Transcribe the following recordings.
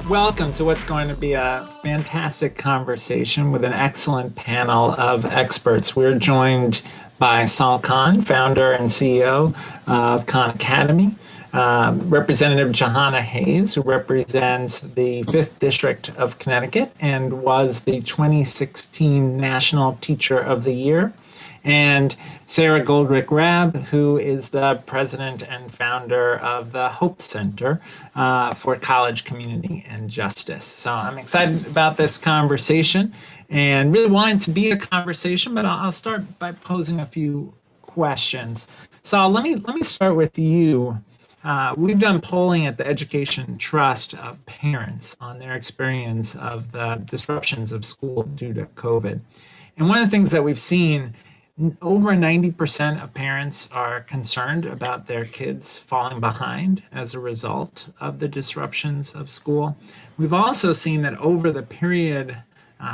Welcome to what's going to be a fantastic conversation with an excellent panel of experts. We're joined by Sal Khan, founder and CEO of Khan Academy, Representative Jahana Hayes, who represents the 5th District of Connecticut and was the 2016 National Teacher of the Year, and Sara Goldrick-Rab, who is the president and founder of the Hope Center for College Community and Justice. So I'm excited about this conversation and really wanting to be a conversation, but I'll start by posing a few questions. So let me start with you. We've done polling at the Education Trust of parents on their experience of the disruptions of school due to COVID. And one of the things that we've seen, over 90% of parents are concerned about their kids falling behind as a result of the disruptions of school. We've also seen that over the period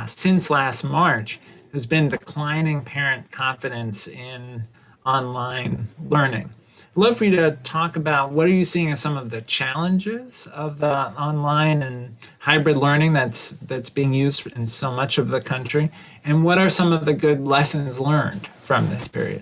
since last March, there's been declining parent confidence in online learning. I'd love for you to talk about what are you seeing as some of the challenges of the online and hybrid learning that's being used in so much of the country, and what are some of the good lessons learned from this period?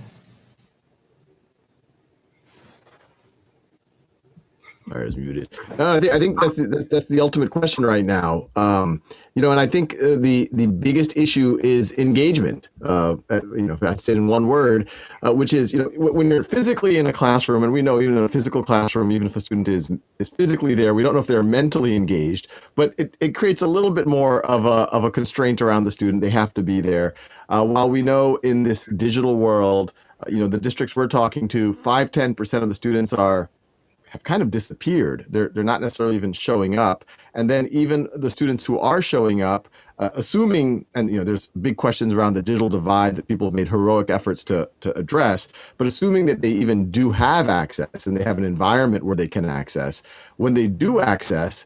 I was muted. No, I think that's the ultimate question right now. And I think the biggest issue is engagement. If I say it in one word, which is, when you're physically in a classroom, and we know even in a physical classroom, even if a student is physically there, we don't know if they're mentally engaged, but it creates a little bit more of a constraint around the student. They have to be there. While we know in this digital world, the districts we're talking to, 5-10% of the students have kind of disappeared. They're not necessarily even showing up. And then even the students who are showing up, assuming, and there's big questions around the digital divide that people have made heroic efforts to address, but assuming that they even do have access and they have an environment where they can access, when they do access,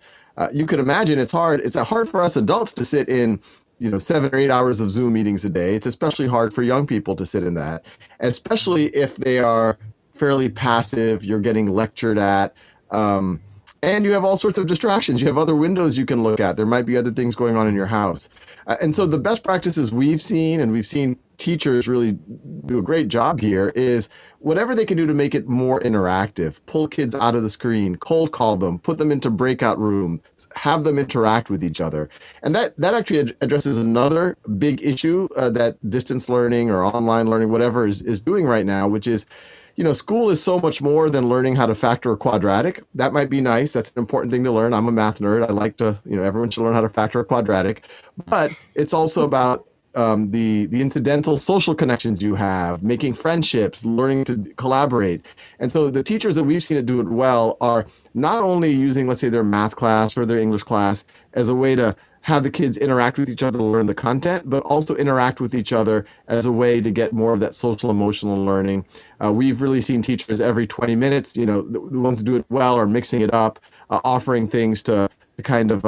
you can imagine it's hard. It's hard for us adults to sit in 7 or 8 hours of Zoom meetings a day. It's especially hard for young people to sit in that, and especially if they are fairly passive, you're getting lectured at, and you have all sorts of distractions. You have other windows you can look at. There might be other things going on in your house. And so the best practices we've seen, and we've seen teachers really do a great job here, is whatever they can do to make it more interactive. Pull kids out of the screen, cold call them, put them into breakout rooms, have them interact with each other. And that actually addresses another big issue that distance learning or online learning, whatever, is doing right now, which is, school is so much more than learning how to factor a quadratic. That might be nice. That's an important thing to learn. I'm a math nerd. I like to, everyone should learn how to factor a quadratic. But it's also about the incidental social connections you have, making friendships, learning to collaborate. And so the teachers that we've seen it do it well are not only using, let's say, their math class or their English class as a way to have the kids interact with each other to learn the content, but also interact with each other as a way to get more of that social emotional learning. We've really seen teachers every 20 minutes, the ones who do it well are mixing it up, offering things to kind of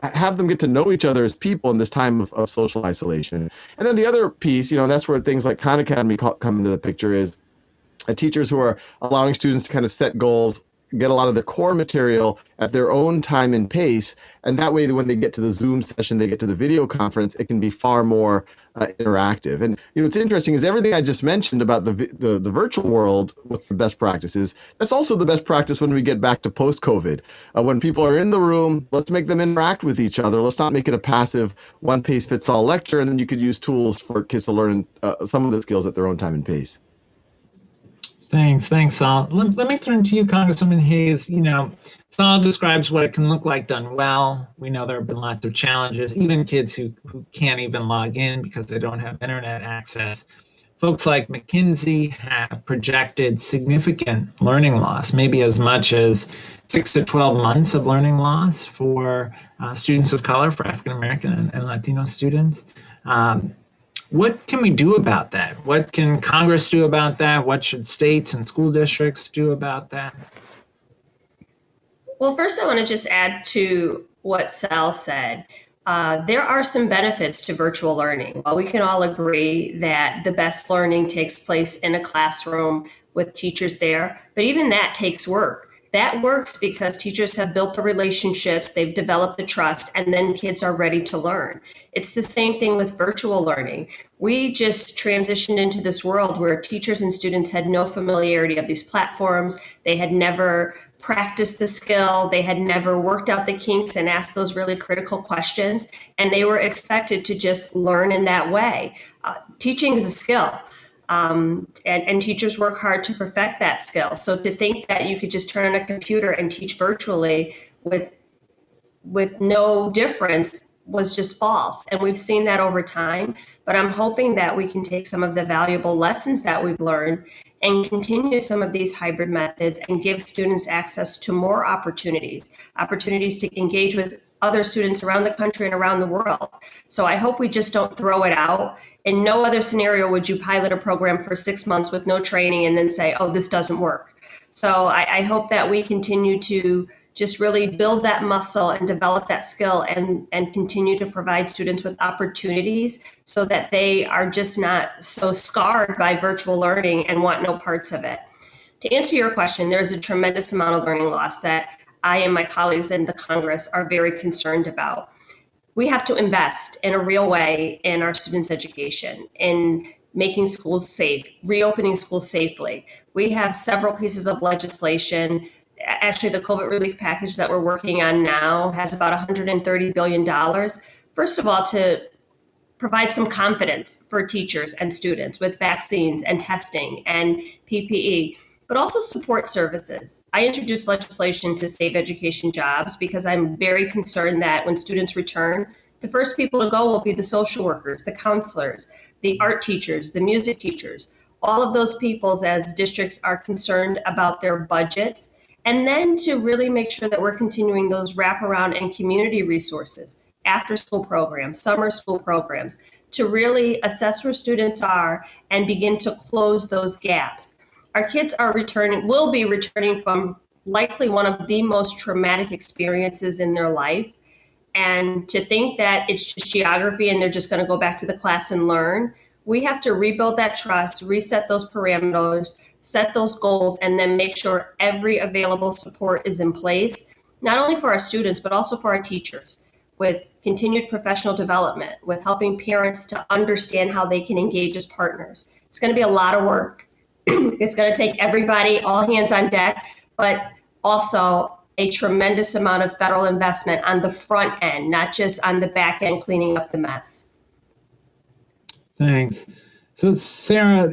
have them get to know each other as people in this time of social isolation. And then the other piece, that's where things like Khan Academy come into the picture, is teachers who are allowing students to kind of set goals, get a lot of the core material at their own time and pace. And that way, when they get to the Zoom session, they get to the video conference, it can be far more interactive. And what's interesting is everything I just mentioned about the virtual world with the best practices, that's also the best practice when we get back to post-COVID. When people are in the room, let's make them interact with each other. Let's not make it a passive one-pace-fits-all lecture, and then you could use tools for kids to learn some of the skills at their own time and pace. Thanks, Sal. Let me turn to you, Congresswoman Hayes. Sal describes what it can look like done well. We know there have been lots of challenges, even kids who can't even log in because they don't have internet access. Folks like McKinsey have projected significant learning loss, maybe as much as 6 to 12 months of learning loss for students of color, for African American and Latino students. What can we do about that? What can Congress do about that? What should states and school districts do about that? Well, first I want to just add to what Sal said. There are some benefits to virtual learning. While we can all agree that the best learning takes place in a classroom with teachers there, but even that takes work. That works because teachers have built the relationships, they've developed the trust, and then kids are ready to learn. It's the same thing with virtual learning. We just transitioned into this world where teachers and students had no familiarity of these platforms. They had never practiced the skill. They had never worked out the kinks and asked those really critical questions. And they were expected to just learn in that way. Teaching is a skill. And teachers work hard to perfect that skill. So to think that you could just turn on a computer and teach virtually with no difference was just false. And we've seen that over time. But I'm hoping that we can take some of the valuable lessons that we've learned and continue some of these hybrid methods and give students access to more opportunities to engage with other students around the country and around the world. So I hope we just don't throw it out. In no other scenario would you pilot a program for 6 months with no training and then say, oh, this doesn't work. So I hope that we continue to just really build that muscle and develop that skill and continue to provide students with opportunities so that they are just not so scarred by virtual learning and want no parts of it. To answer your question, there's a tremendous amount of learning loss that I and my colleagues in the Congress are very concerned about. We have to invest in a real way in our students' education, in making schools safe, reopening schools safely. We have several pieces of legislation. Actually, the COVID relief package that we're working on now has about $130 billion. First of all, to provide some confidence for teachers and students with vaccines and testing and PPE, but also support services. I introduced legislation to save education jobs because I'm very concerned that when students return, the first people to go will be the social workers, the counselors, the art teachers, the music teachers, all of those peoples as districts are concerned about their budgets. And then to really make sure that we're continuing those wraparound and community resources, after school programs, summer school programs, to really assess where students are and begin to close those gaps. Our kids will be returning from likely one of the most traumatic experiences in their life. And to think that it's just geography and they're just going to go back to the class and learn, we have to rebuild that trust, reset those parameters, set those goals, and then make sure every available support is in place, not only for our students, but also for our teachers, with continued professional development, with helping parents to understand how they can engage as partners. It's going to be a lot of work. It's going to take everybody, all hands on deck, but also a tremendous amount of federal investment on the front end, not just on the back end cleaning up the mess. Thanks. So Sara,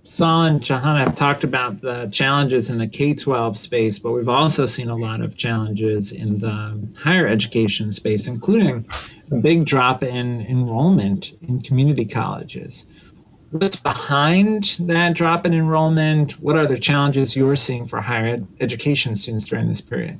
Sal and Jahana have talked about the challenges in the K-12 space, but we've also seen a lot of challenges in the higher education space, including a big drop in enrollment in community colleges. What's behind that drop in enrollment? What are the challenges you're seeing for higher education students during this period?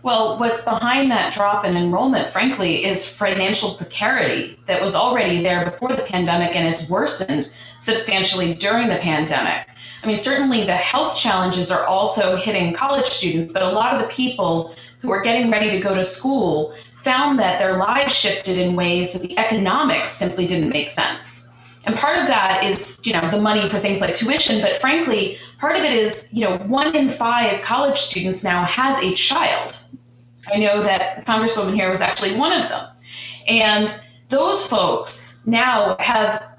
Well, what's behind that drop in enrollment, frankly, is financial precarity that was already there before the pandemic and has worsened substantially during the pandemic. I mean, certainly the health challenges are also hitting college students, but a lot of the people who are getting ready to go to school found that their lives shifted in ways that the economics simply didn't make sense. And part of that is, the money for things like tuition, but frankly, part of it is, 1 in 5 college students now has a child. I know that Congresswoman here was actually one of them. And those folks now have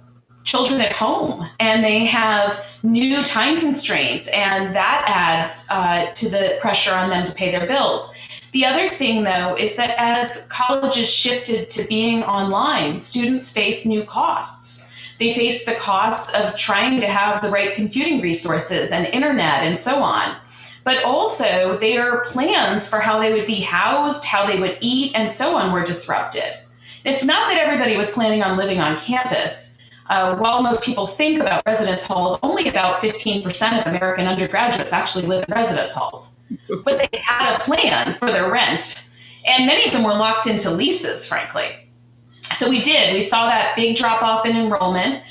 children at home and they have new time constraints, and that adds to the pressure on them to pay their bills. The other thing, though, is that as colleges shifted to being online, students face new costs. They face the costs of trying to have the right computing resources and internet and so on. But also their plans for how they would be housed, how they would eat, and so on were disrupted. It's not that everybody was planning on living on campus. While most people think about residence halls, only about 15% of American undergraduates actually live in residence halls. But they had a plan for their rent, and many of them were locked into leases, frankly. So we saw that big drop off in enrollment.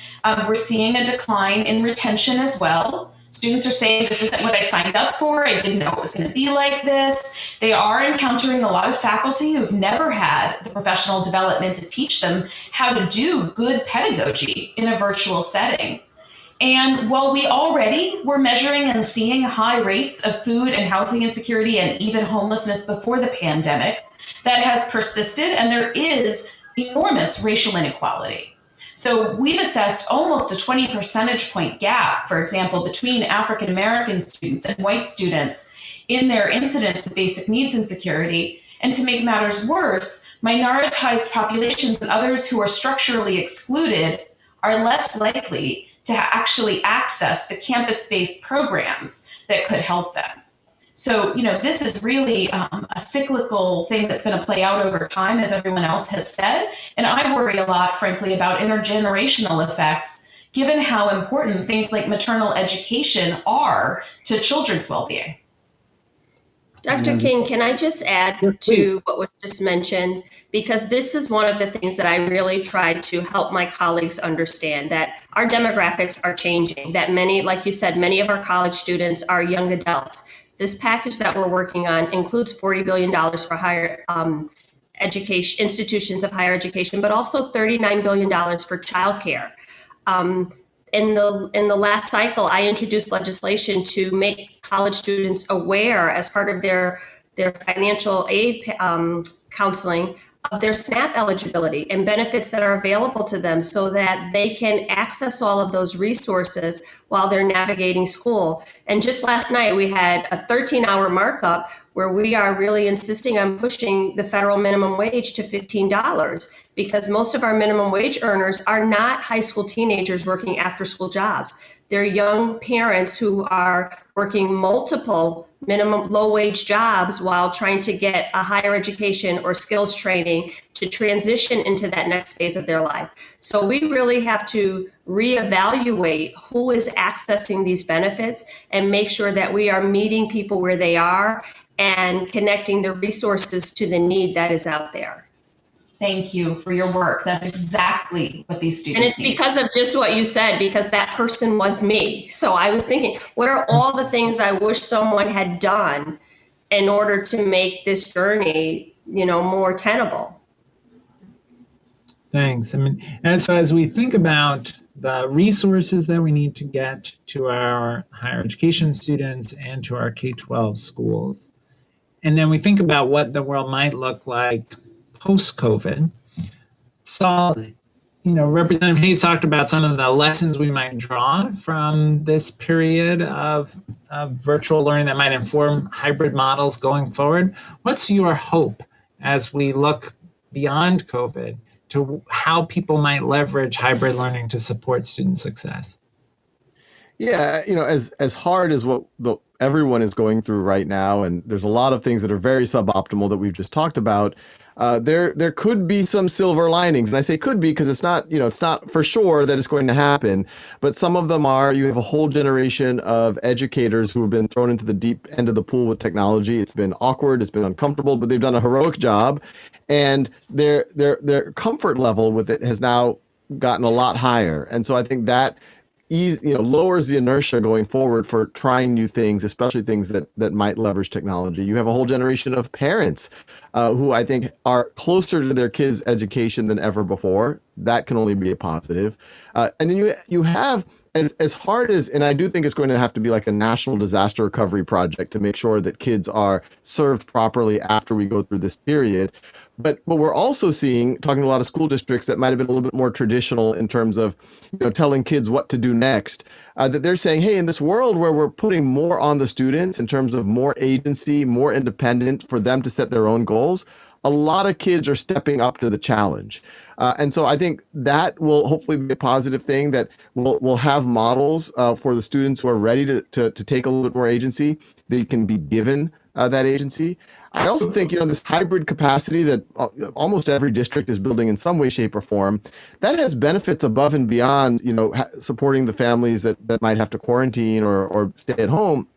We're seeing a decline in retention as well. Students are saying, this isn't what I signed up for. I didn't know it was going to be like this. They are encountering a lot of faculty who've never had the professional development to teach them how to do good pedagogy in a virtual setting. And while we already were measuring and seeing high rates of food and housing insecurity and even homelessness before the pandemic, that has persisted, and there is enormous racial inequality. So we've assessed almost a 20 percentage point gap, for example, between African American students and white students in their incidence of basic needs insecurity. And to make matters worse, minoritized populations and others who are structurally excluded are less likely to actually access the campus-based programs that could help them. So, this is really a cyclical thing that's going to play out over time, as everyone else has said. And I worry a lot, frankly, about intergenerational effects, given how important things like maternal education are to children's well-being. Dr. King, can I just add to what was just mentioned? Because this is one of the things that I really tried to help my colleagues understand, that our demographics are changing, that many, like you said, many of our college students are young adults. This package that we're working on includes $40 billion for higher education, institutions of higher education, but also $39 billion for childcare. In the last cycle, I introduced legislation to make college students aware, as part of their financial aid counseling, of their SNAP eligibility and benefits that are available to them, so that they can access all of those resources while they're navigating school. And just last night, we had a 13-hour markup where we are really insisting on pushing the federal minimum wage to $15, because most of our minimum wage earners are not high school teenagers working after school jobs. They're young parents who are working multiple minimum low wage jobs while trying to get a higher education or skills training to transition into that next phase of their life. So we really have to reevaluate who is accessing these benefits and make sure that we are meeting people where they are and connecting the resources to the need that is out there. Thank you for your work. That's exactly what these students need. And it's because of just what you said, because that person was me. So I was thinking, what are all the things I wish someone had done in order to make this journey, more tenable? Thanks. And so as we think about the resources that we need to get to our higher education students and to our K-12 schools, and then we think about what the world might look like post-COVID. So, Representative Hayes talked about some of the lessons we might draw from this period of virtual learning that might inform hybrid models going forward. What's your hope as we look beyond COVID to how people might leverage hybrid learning to support student success? Yeah, as hard as what everyone is going through right now, and there's a lot of things that are very suboptimal that we've just talked about. There could be some silver linings, and I say could be because it's not for sure that it's going to happen, but some of them are. You have a whole generation of educators who have been thrown into the deep end of the pool with technology. It's been awkward, it's been uncomfortable, but they've done a heroic job, and their comfort level with it has now gotten a lot higher, and so I think that lowers the inertia going forward for trying new things, especially things that might leverage technology. You have a whole generation of parents who I think are closer to their kids' education than ever before. That can only be a positive. And then you have, as hard as, and I do think it's going to have to be like a national disaster recovery project to make sure that kids are served properly after we go through this period. But we're also talking to a lot of school districts that might have been a little bit more traditional in terms of, telling kids what to do next, that they're saying, hey, in this world where we're putting more on the students in terms of more agency, more independent for them to set their own goals, a lot of kids are stepping up to the challenge. And so I think that will hopefully be a positive thing, that we'll have models for the students who are ready to take a little bit more agency. They can be given that agency. I also think, this hybrid capacity that almost every district is building in some way, shape, or form, that has benefits above and beyond, supporting the families that might have to quarantine or stay at home.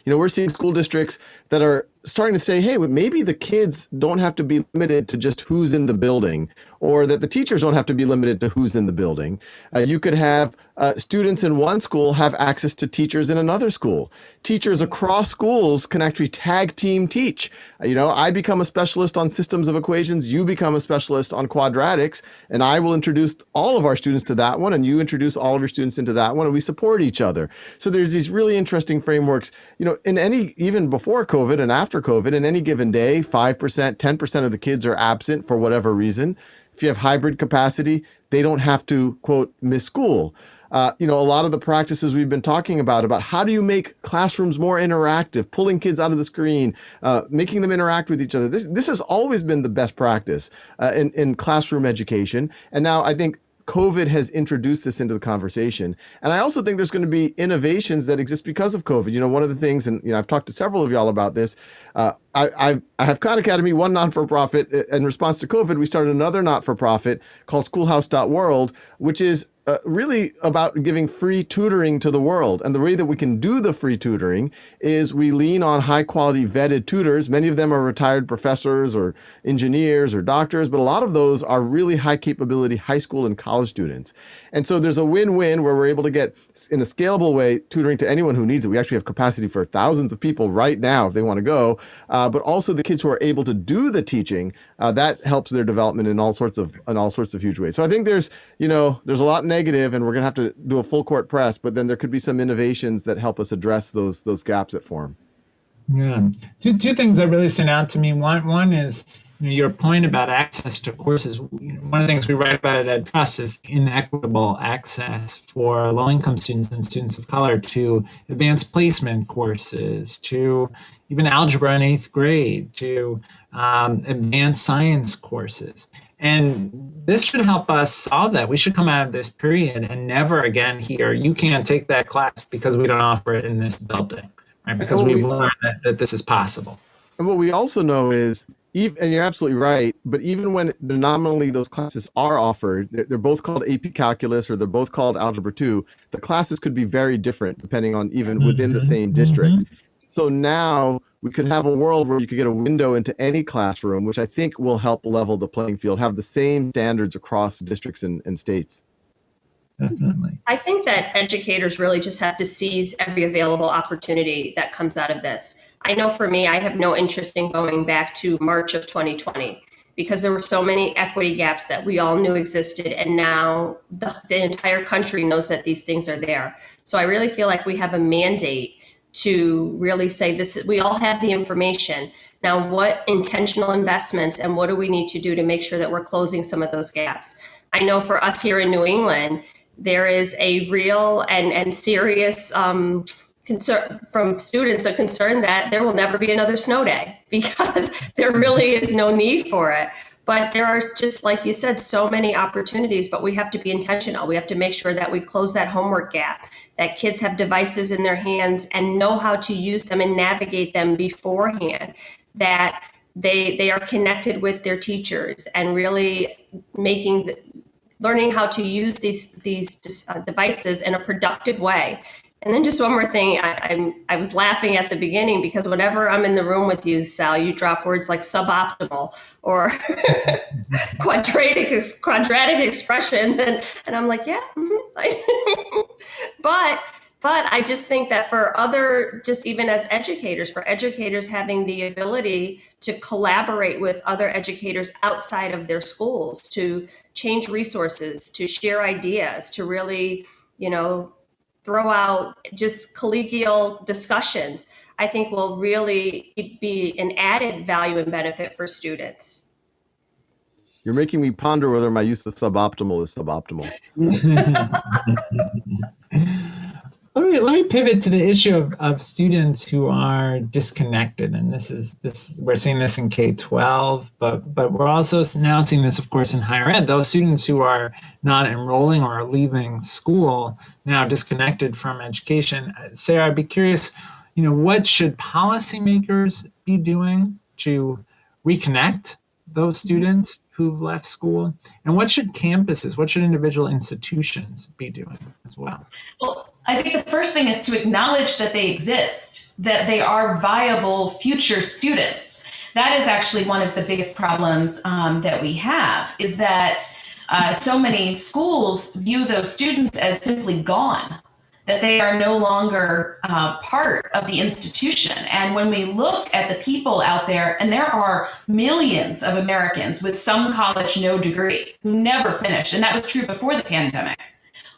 We're seeing school districts that are starting to say, hey, maybe the kids don't have to be limited to just who's in the building or that the teachers don't have to be limited to who's in the building. You could have students in one school have access to teachers in another school. Teachers across schools can actually tag team teach. I become a specialist on systems of equations, you become a specialist on quadratics, and I will introduce all of our students to that one, and you introduce all of your students into that one, and we support each other. So there's these really interesting frameworks, even before COVID and after COVID, in any given day, 5%, 10% of the kids are absent for whatever reason. If you have hybrid capacity, they don't have to, quote, miss school. A lot of the practices we've been talking about how do you make classrooms more interactive, pulling kids out of the screen, making them interact with each other. This has always been the best practice in classroom education. And now I think COVID has introduced this into the conversation. And I also think there's going to be innovations that exist because of COVID. One of the things, and I've talked to several of y'all about this, I have Khan Academy, one not-for-profit. In response to COVID, we started another not-for-profit called Schoolhouse.world, which is really about giving free tutoring to the world. And the way that we can do the free tutoring is we lean on high quality vetted tutors. Many of them are retired professors or engineers or doctors, but a lot of those are really high capability high school and college students. And so there's a win-win where we're able to get, in a scalable way, tutoring to anyone who needs it. We actually have capacity for thousands of people right now if they want to go, but also the kids who are able to do the teaching, that helps their development in all sorts of huge ways. So I think there's a lot negative, and we're going to have to do a full court press, but then there could be some innovations that help us address those gaps that form. Yeah. Two things that really stand out to me. One is your point about access to courses. One of the things we write about at EdTrust is inequitable access for low-income students and students of color to advanced placement courses, to even algebra in 8th grade, to advanced science courses. And this should help us solve that. We should come out of this period and never again hear, you can't take that class because we don't offer it in this building, right? Because we've learned that this is possible. And what we also know is, and you're absolutely right, but even when nominally those classes are offered, they're both called AP Calculus or they're both called Algebra 2, the classes could be very different depending on even within the same district. So now we could have a world where you could get a window into any classroom, which I think will help level the playing field, have the same standards across districts and states. Definitely. I think that educators really just have to seize every available opportunity that comes out of this. I know for me, I have no interest in going back to March of 2020 because there were so many equity gaps that we all knew existed. And now the entire country knows that these things are there. So I really feel like we have a mandate to really say this, we all have the information. Now, what intentional investments and what do we need to do to make sure that we're closing some of those gaps? I know for us here in New England, there is a real and serious concern from students, a concern that there will never be another snow day because there really is no need for it. But there are, just like you said, so many opportunities, but we have to be intentional. We have to make sure that we close that homework gap, that kids have devices in their hands and know how to use them and navigate them beforehand, that they are connected with their teachers and really learning how to use these devices in a productive way. And then just one more thing, I was laughing at the beginning because whenever I'm in the room with you, Sal, you drop words like suboptimal or quadratic expression, and I'm like, yeah. But I just think that just even as educators, for educators having the ability to collaborate with other educators outside of their schools, to change resources, to share ideas, to really, throw out just collegial discussions, I think will really be an added value and benefit for students. You're making me ponder whether my use of suboptimal is suboptimal. Let me pivot to the issue of students who are disconnected, and we're seeing this in K-12, but we're also now seeing this, of course, in higher ed. Those students who are not enrolling or are leaving school now disconnected from education. Sarah, I'd be curious, what should policymakers be doing to reconnect those students who've left school, and what should individual institutions be doing as well? Well, I think the first thing is to acknowledge that they exist, that they are viable future students. that is actually one of the biggest problems that we have, is that so many schools view those students as simply gone, that they are no longer part of the institution. And when we look at the people out there, and there are millions of Americans with some college, no degree, who never finished, and that was true before the pandemic.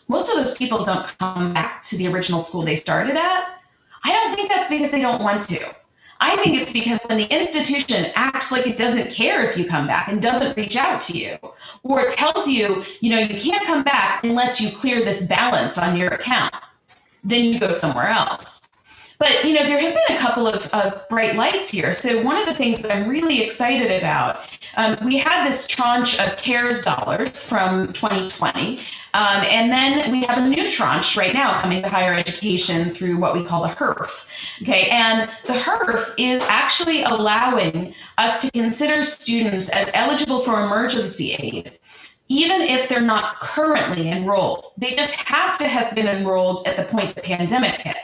Most of those people don't come back to the original school they started at. I don't think that's because they don't want to. I think it's because when the institution acts like it doesn't care if you come back and doesn't reach out to you, or it tells you, you can't come back unless you clear this balance on your account, then you go somewhere else. But, there have been a couple of bright lights here. So one of the things that I'm really excited about, we had this tranche of CARES dollars from 2020. And then we have a new tranche right now coming to higher education through what we call the HERF. Okay, and the HERF is actually allowing us to consider students as eligible for emergency aid, even if they're not currently enrolled. They just have to have been enrolled at the point the pandemic hit.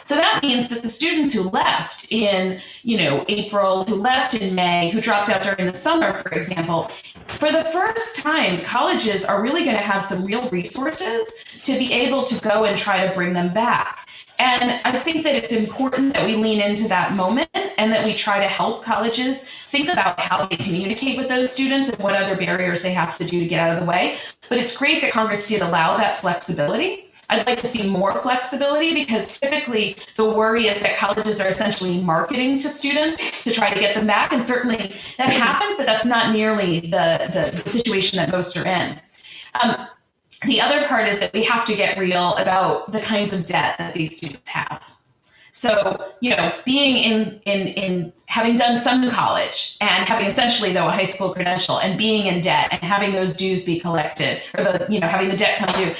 So that means that the students who left in, April, who left in May, who dropped out during the summer, for example, for the first time, colleges are really going to have some real resources to be able to go and try to bring them back. And I think that it's important that we lean into that moment and that we try to help colleges think about how they communicate with those students and what other barriers they have to do to get out of the way. But it's great that Congress did allow that flexibility. I'd like to see more flexibility, because typically the worry is that colleges are essentially marketing to students to try to get them back. And certainly that happens, but that's not nearly the situation that most are in. The other part is that we have to get real about the kinds of debt that these students have. So, being in having done some college and having essentially, though, a high school credential, and being in debt and having those dues be collected, or having the debt come due,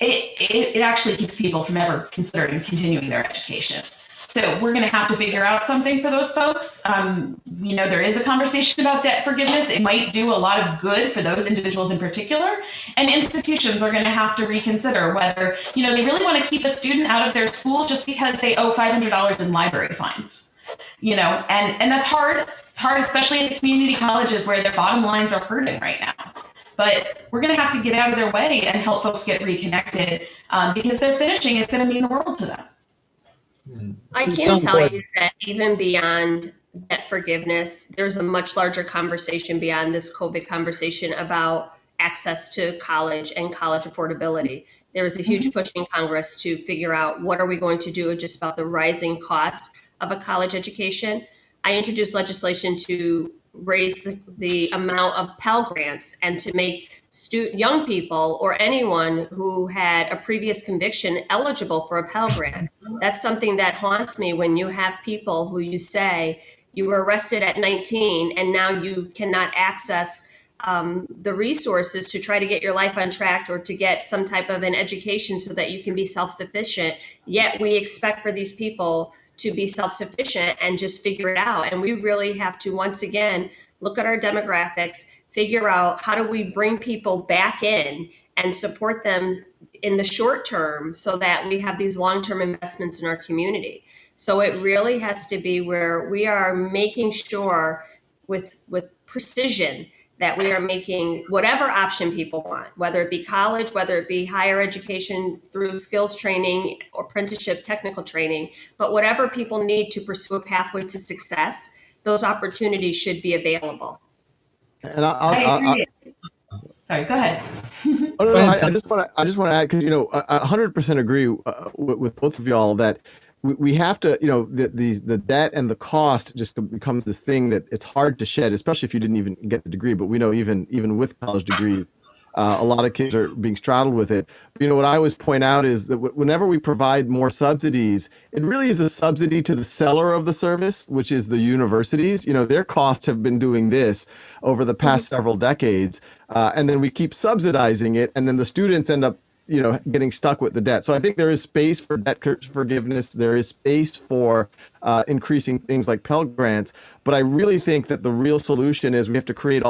it actually keeps people from ever considering continuing their education. So we're going to have to figure out something for those folks. There is a conversation about debt forgiveness. It might do a lot of good for those individuals in particular. And institutions are going to have to reconsider whether, they really want to keep a student out of their school just because they owe $500 in library fines. And that's hard. It's hard, especially at the community colleges where their bottom lines are hurting right now. But we're going to have to get out of their way and help folks get reconnected, because their finishing is going to mean the world to them. I can tell you that even beyond debt forgiveness, there's a much larger conversation beyond this COVID conversation about access to college and college affordability. There is a huge push in Congress to figure out what are we going to do just about the rising cost of a college education. I introduced legislation to raise the amount of Pell Grants and to make young people or anyone who had a previous conviction eligible for a Pell Grant. That's something that haunts me when you have people who you say you were arrested at 19 and now you cannot access the resources to try to get your life on track or to get some type of an education so that you can be self-sufficient. Yet we expect for these people to be self-sufficient and just figure it out. And we really have to, once again, look at our demographics, figure out how do we bring people back in and support them in the short term so that we have these long-term investments in our community. So it really has to be where we are making sure with precision that we are making whatever option people want, whether it be college, whether it be higher education through skills training or apprenticeship technical training, but whatever people need to pursue a pathway to success, those opportunities should be available. And I agree. Sorry, go ahead. I just want to add, because I 100% agree with both of y'all that we have to, the debt and the cost just becomes this thing that it's hard to shed, especially if you didn't even get the degree. But we know even with college degrees, a lot of kids are being straddled with it. But, what I always point out is that whenever we provide more subsidies, it really is a subsidy to the seller of the service, which is the universities. Their costs have been doing this over the past several decades. And then we keep subsidizing it. And then the students end up getting stuck with the debt. So I think there is space for debt forgiveness. There is space for increasing things like Pell Grants. But I really think that the real solution is we have to create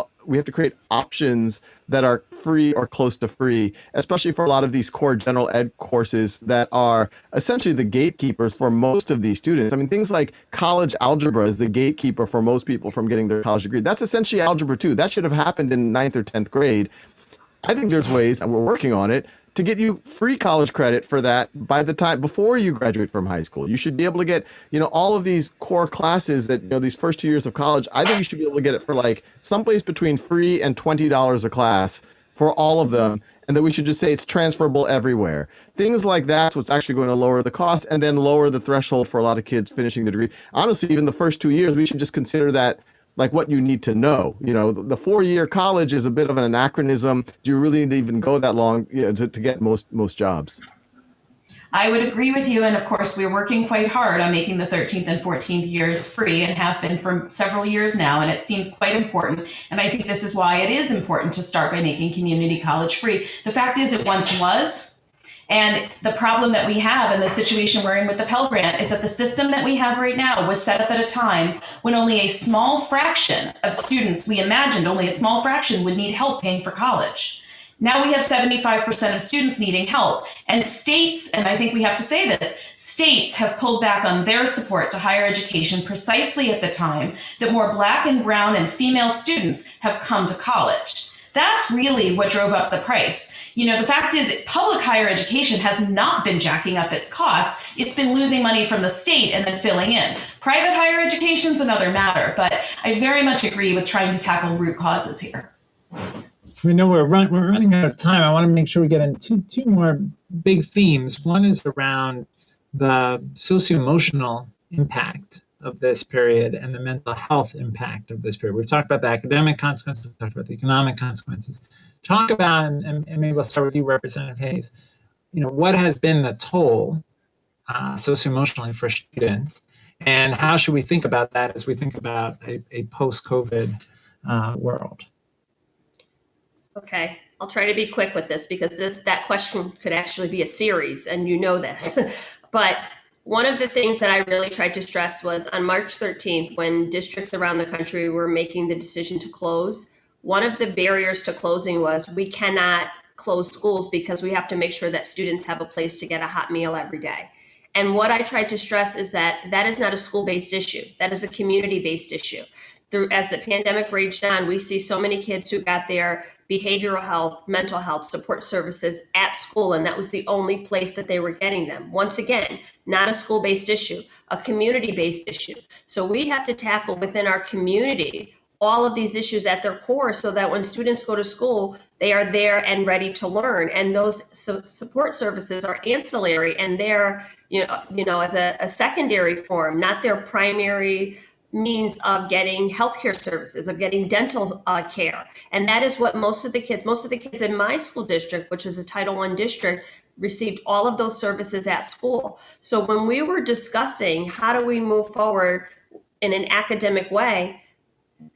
options that are free or close to free, especially for a lot of these core general ed courses that are essentially the gatekeepers for most of these students. I mean, things like college algebra is the gatekeeper for most people from getting their college degree. That's essentially algebra 2. That should have happened in 9th or 10th grade. I think there's ways, and we're working on it, to get you free college credit for that by the time before you graduate from high school. You should be able to get, all of these core classes that, these first 2 years of college. I think you should be able to get it for like someplace between free and $20 a class for all of them. And then we should just say it's transferable everywhere. Things like that's what's actually going to lower the cost and then lower the threshold for a lot of kids finishing the degree. Honestly, even the first 2 years, we should just consider that like what you need to know. The 4-year college is a bit of an anachronism. Do you really need to even go that long to get most jobs? I would agree with you. And of course, we're working quite hard on making the 13th and 14th years free and have been for several years now. And it seems quite important. And I think this is why it is important to start by making community college free. The fact is it once was. And the problem that we have and the situation we're in with the Pell Grant is that the system that we have right now was set up at a time when only a small fraction of students, we imagined only a small fraction would need help paying for college. Now we have 75% of students needing help. And states, and I think we have to say this, states have pulled back on their support to higher education precisely at the time that more Black and brown and female students have come to college. That's really what drove up the price. The fact is public higher education has not been jacking up its costs. It's been losing money from the state and then filling in. Private higher education is another matter, but I very much agree with trying to tackle root causes here. We know we're running out of time. I want to make sure we get into two more big themes. One is around the socio-emotional impact of this period and the mental health impact of this period. We've talked about the academic consequences, we've talked about the economic consequences. Talk about, and maybe we'll start with you, Representative Hayes, what has been the toll socio-emotionally for students, and how should we think about that as we think about a post-COVID world? Okay, I'll try to be quick with this because that question could actually be a series, and this. But one of the things that I really tried to stress was on March 13th, when districts around the country were making the decision to close, one of the barriers to closing was we cannot close schools because we have to make sure that students have a place to get a hot meal every day. And what I tried to stress is that is not a school-based issue. That is a community-based issue. As the pandemic raged on, we see so many kids who got their behavioral health, mental health support services at school, and that was the only place that they were getting them. Once again, not a school-based issue, a community-based issue. So we have to tackle within our community all of these issues at their core so that when students go to school, they are there and ready to learn. And those support services are ancillary and they're, as a secondary form, not their primary means of getting healthcare services, of getting dental care. And that is what most of the kids in my school district, which is a Title I district, received all of those services at school. So when we were discussing how do we move forward in an academic way,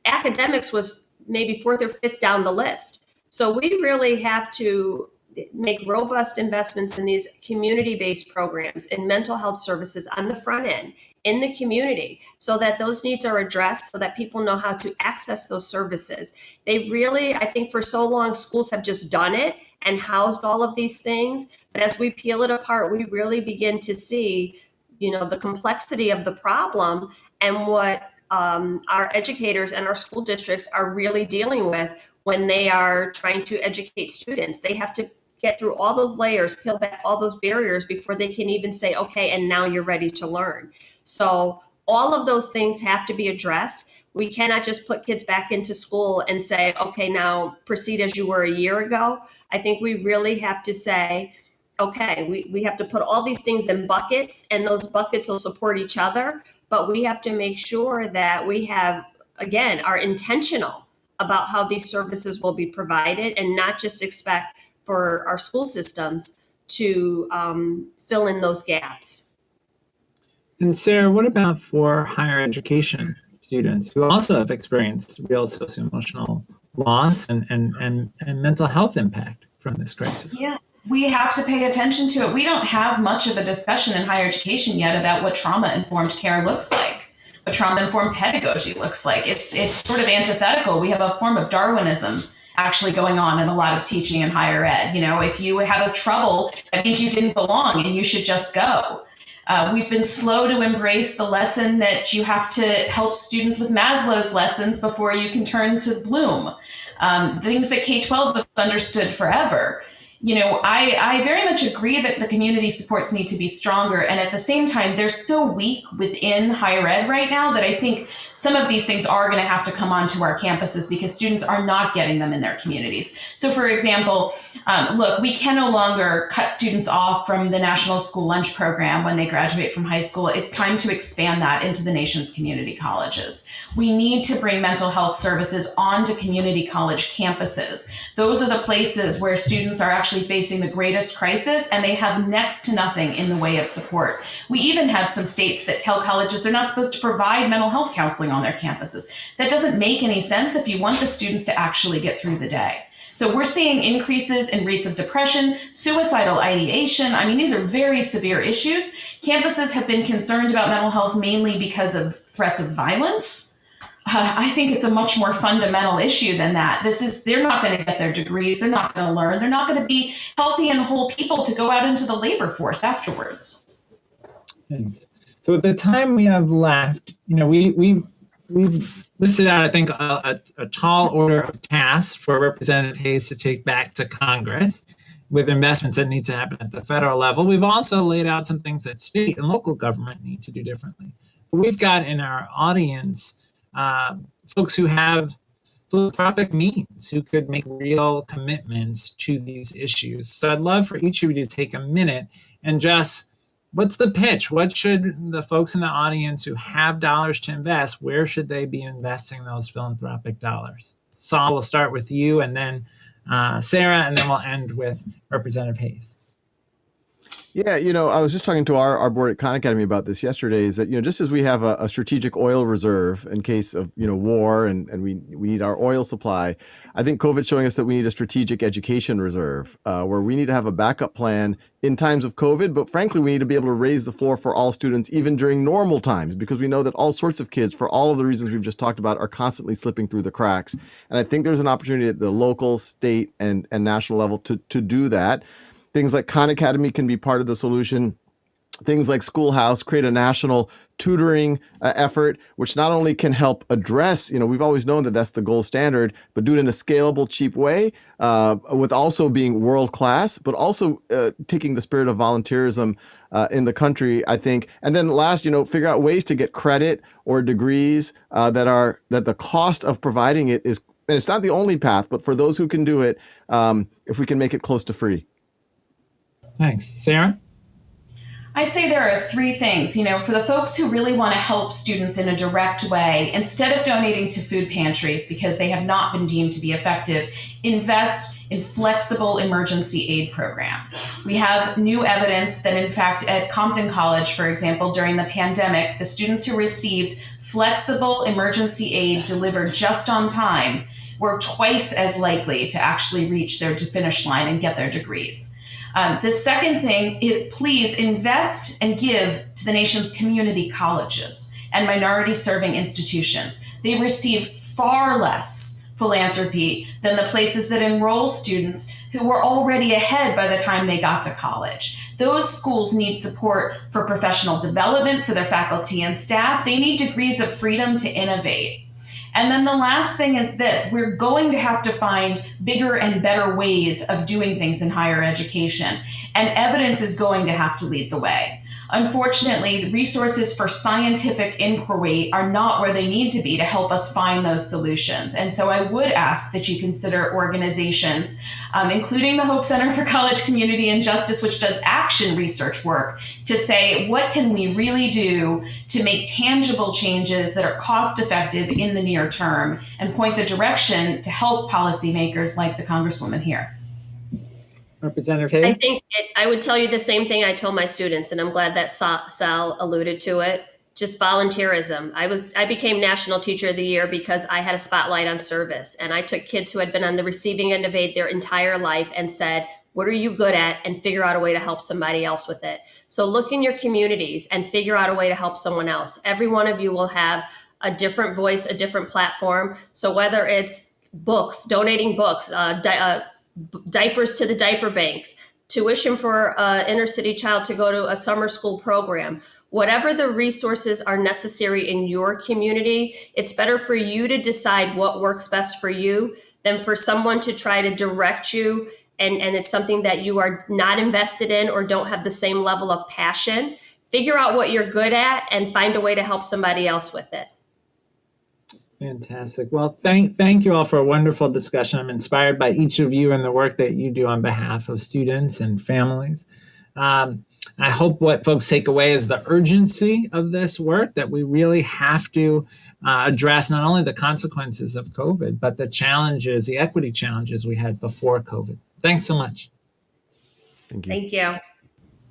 academics was maybe 4th or 5th down the list. So we really have to make robust investments in these community-based programs and mental health services on the front end in the community so that those needs are addressed, so that people know how to access those services. They really, I think for so long, schools have just done it and housed all of these things. But as we peel it apart, we really begin to see, the complexity of the problem and what our educators and our school districts are really dealing with when they are trying to educate students. They have to get through all those layers, peel back all those barriers before they can even say, okay, and now you're ready to learn. So all of those things have to be addressed. We cannot just put kids back into school and say, okay, now proceed as you were a year ago. I think we really have to say, okay, we have to put all these things in buckets, and those buckets will support each other. But we have to make sure that we are intentional about how these services will be provided and not just expect for our school systems to fill in those gaps. And Sarah, what about for higher education students who also have experienced real socio-emotional loss and mental health impact from this crisis? Yeah. We have to pay attention to it. We don't have much of a discussion in higher education yet about what trauma-informed care looks like, what trauma-informed pedagogy looks like. It's sort of antithetical. We have a form of Darwinism actually going on in a lot of teaching in higher ed. You know, if you have a trouble, that means you didn't belong and you should just go. We've been slow to embrace the lesson that you have to help students with Maslow's lessons before you can turn to Bloom. Things that K-12 have understood forever. You know, I very much agree that the community supports need to be stronger. And at the same time, they're so weak within higher ed right now that I think some of these things are going to have to come onto our campuses because students are not getting them in their communities. So, for example, look, we can no longer cut students off from the National School Lunch Program when they graduate from high school. It's time to expand that into the nation's community colleges. We need to bring mental health services onto community college campuses. Those are the places where students are actually facing the greatest crisis, and they have next to nothing in the way of support. We even have some states that tell colleges they're not supposed to provide mental health counseling on their campuses. That doesn't make any sense if you want the students to actually get through the day. So we're seeing increases in rates of depression, suicidal ideation. I mean, these are very severe issues. Campuses have been concerned about mental health mainly because of threats of violence. I think it's a much more fundamental issue than that. They're not going to get their degrees. They're not going to learn. They're not going to be healthy and whole people to go out into the labor force afterwards. Thanks. So with the time we have left, you know, we've listed out, I think, a tall order of tasks for Representative Hayes to take back to Congress with investments that need to happen at the federal level. We've also laid out some things that state and local government need to do differently. But we've got in our audience folks who have philanthropic means, who could make real commitments to these issues. So I'd love for each of you to take a minute and just, what's the pitch? What should the folks in the audience who have dollars to invest, where should they be investing those philanthropic dollars? Saul, we'll start with you, and then Sarah, and then we'll end with Representative Hayes. Yeah, you know, I was just talking to our board at Khan Academy about this yesterday, is that, you know, just as we have a strategic oil reserve in case of, you know, war and we need our oil supply, I think COVID's showing us that we need a strategic education reserve where we need to have a backup plan in times of COVID. But frankly, we need to be able to raise the floor for all students, even during normal times, because we know that all sorts of kids, for all of the reasons we've just talked about, are constantly slipping through the cracks. And I think there's an opportunity at the local, state, and national level to do that. Things like Khan Academy can be part of the solution. Things like Schoolhouse create a national tutoring effort, which not only can help address, you know, we've always known that that's the gold standard, but do it in a scalable, cheap way, with also being world class, but also taking the spirit of volunteerism in the country, I think. And then last, you know, figure out ways to get credit or degrees that the cost of providing it is, and it's not the only path, but for those who can do it, if we can make it close to free. Thanks. Sarah? I'd say there are three things, you know, for the folks who really want to help students in a direct way, instead of donating to food pantries because they have not been deemed to be effective, invest in flexible emergency aid programs. We have new evidence that, in fact, at Compton College, for example, during the pandemic, the students who received flexible emergency aid delivered just on time were twice as likely to actually reach their finish line and get their degrees. The second thing is, please invest and give to the nation's community colleges and minority serving institutions. They receive far less philanthropy than the places that enroll students who were already ahead by the time they got to college. Those schools need support for professional development for their faculty and staff. They need degrees of freedom to innovate. And then the last thing is this: we're going to have to find bigger and better ways of doing things in higher education, and evidence is going to have to lead the way. Unfortunately, the resources for scientific inquiry are not where they need to be to help us find those solutions. And so I would ask that you consider organizations, including the Hope Center for College Community and Justice, which does action research work, to say, what can we really do to make tangible changes that are cost effective in the near term, and point the direction to help policymakers like the Congresswoman here. Representative Hayes? I think I would tell you the same thing I told my students, and I'm glad that Sal alluded to it. Just volunteerism. I became National Teacher of the Year because I had a spotlight on service, and I took kids who had been on the receiving end of aid their entire life and said, What are you good at? And figure out a way to help somebody else with it. So look in your communities and figure out a way to help someone else. Every one of you will have a different voice, a different platform. So whether it's books, donating books, diapers to the diaper banks, tuition for an inner city child to go to a summer school program, whatever the resources are necessary in your community, it's better for you to decide what works best for you than for someone to try to direct you, and it's something that you are not invested in or don't have the same level of passion. Figure out what you're good at and find a way to help somebody else with it. Fantastic. Well, thank you all for a wonderful discussion. I'm inspired by each of you and the work that you do on behalf of students and families. I hope what folks take away is the urgency of this work, that we really have to address not only the consequences of COVID, but the challenges, the equity challenges we had before COVID. Thanks so much. Thank you. Thank you.